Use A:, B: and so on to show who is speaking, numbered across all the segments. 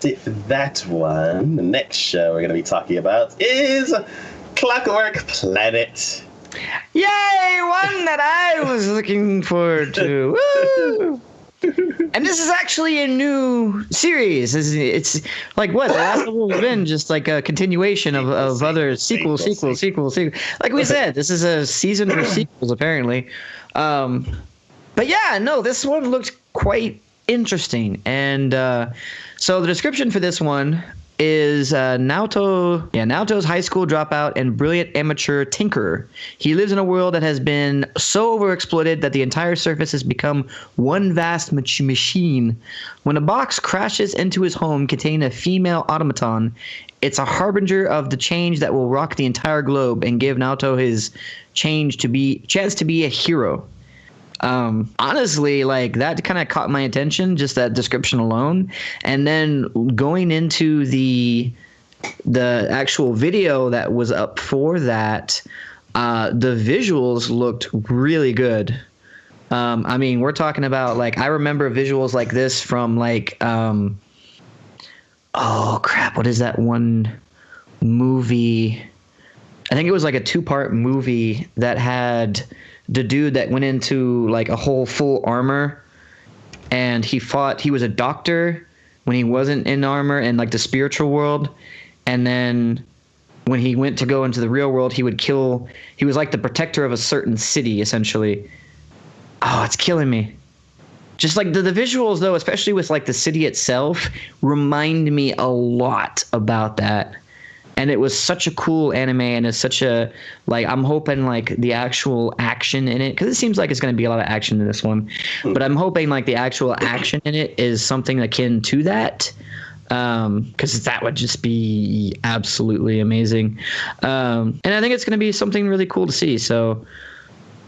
A: that one. The next show we're going to be talking about is Clockwork Planet.
B: Yay! One that I was looking forward to. Woo! And this is actually a new series. It's like what? The last couple have been just like a continuation of other sequel. Like we said, this is a season for sequels, apparently. But yeah, no, this one looked quite interesting. And so the description for this one is Naoto's high school dropout and brilliant amateur tinkerer. He lives in a world that has been so overexploited that the entire surface has become one vast machine. When a box crashes into his home containing a female automaton, it's a harbinger of the change that will rock the entire globe and give Naoto his chance to be a hero. Honestly, like that kind of caught my attention, just that description alone. And then going into the actual video that was up for that, the visuals looked really good. I mean, we're talking about like, I remember visuals like this from like, oh crap, what is that one movie? I think it was like a 2-part movie that had the dude that went into like a whole full armor, and he was a doctor when he wasn't in armor in like the spiritual world. And then when he went to go into the real world, he was like the protector of a certain city, essentially. Oh, it's killing me. Just like the visuals though, especially with like the city itself, remind me a lot about that. And it was such a cool anime, and it's such a, like, I'm hoping, like, the actual action in it, because it seems like it's going to be a lot of action in this one, but I'm hoping, like, the actual action in it is something akin to that, because that would just be absolutely amazing. And I think it's going to be something really cool to see. So,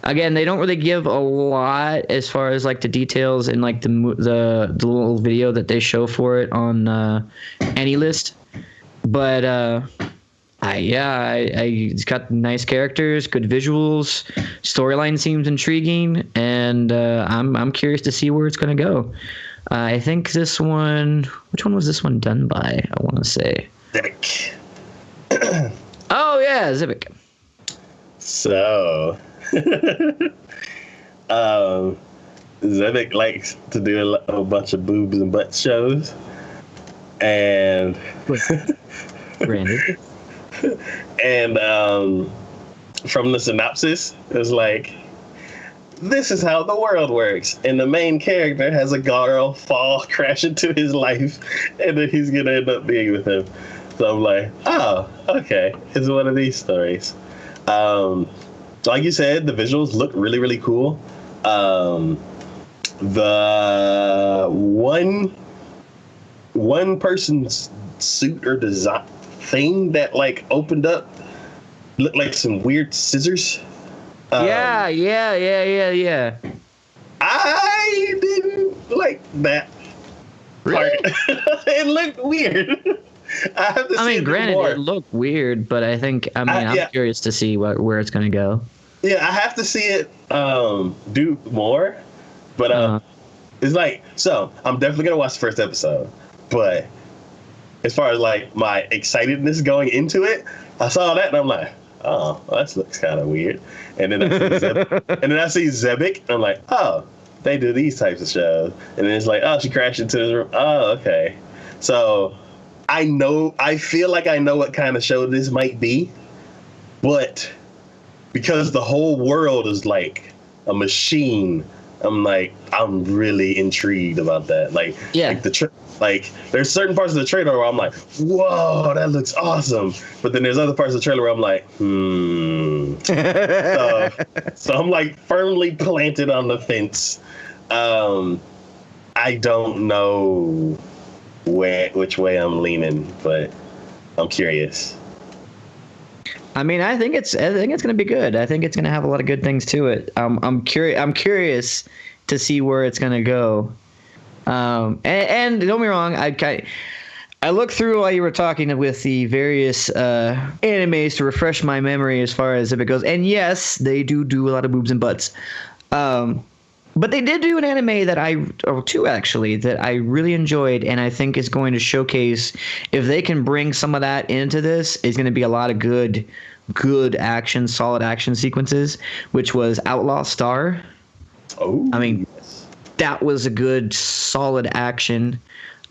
B: again, they don't really give a lot as far as, like, the details in, like, the little video that they show for it on AniList. But it's got nice characters, good visuals, storyline seems intriguing, and I'm curious to see where it's going to go. I think this one, which one was this one done by? I want to say
A: Zebek.
B: Oh yeah, Zebek.
A: So, Zebek likes to do a bunch of boobs and butt shows, and.
B: Granted.
A: And from the synopsis, it's like, this is how the world works. And the main character has a girl crash into his life, and then he's going to end up being with him. So I'm like, oh, okay. It's one of these stories. Like you said, the visuals look really, really cool. The one person's suit or design thing that like opened up looked like some weird scissors.
B: Yeah.
A: I didn't like that part. It looked weird. I have to see
B: granted,
A: more.
B: it looked weird, but I'm curious to see where it's going to go.
A: Yeah, I have to see it do more, but it's like, so I'm definitely gonna watch the first episode, but as far as like my excitedness going into it, I saw that and I'm like, oh, well, that looks kind of weird. And then I see Zebek, and I'm like, oh, they do these types of shows. And then it's like, oh, she crashed into this room. Oh, okay. So I feel like I know what kind of show this might be, but because the whole world is like a machine, I'm really intrigued about that. Like, yeah. Like there's certain parts of the trailer where I'm like, whoa, that looks awesome. But then there's other parts of the trailer where I'm like, So I'm like firmly planted on the fence. I don't know which way I'm leaning, but I'm curious.
B: I mean, I think it's going to be good. I think it's going to have a lot of good things to it. I'm curious to see where it's going to go. And don't get me wrong, I looked through while you were talking with the various animes to refresh my memory as far as if it goes. And yes, they do a lot of boobs and butts. But they did do an anime or two actually, that I really enjoyed, and I think is going to showcase, if they can bring some of that into this, is going to be a lot of good action, solid action sequences, which was Outlaw Star.
A: Oh,
B: I mean, that was a good, solid action.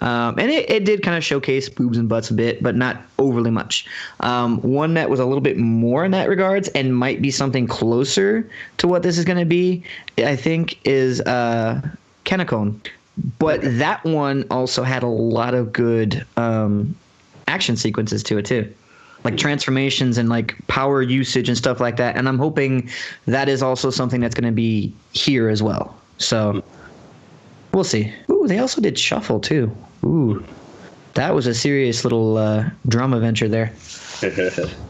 B: And it did kind of showcase boobs and butts a bit, but not overly much. One that was a little bit more in that regards and might be something closer to what this is going to be, I think, is Kanekon. But that one also had a lot of good action sequences to it, too. Like transformations and like power usage and stuff like that. And I'm hoping that is also something that's going to be here as well. So we'll see. Ooh, they also did Shuffle, too. Ooh, that was a serious little drama venture there.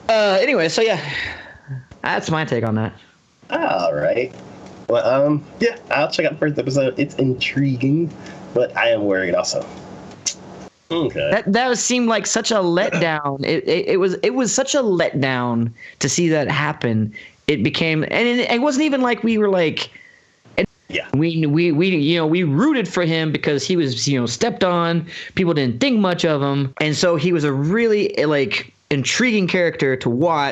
B: Anyway, so yeah, that's my take on that.
A: All right. Well, yeah, I'll check out the first episode. It's intriguing, but I am worried also. Okay.
B: That seemed like such a letdown. It was such a letdown to see that happen. It became, and it wasn't even like we were like.
A: Yeah.
B: We rooted for him because he was, stepped on. People didn't think much of him. And so he was a really like intriguing character to watch.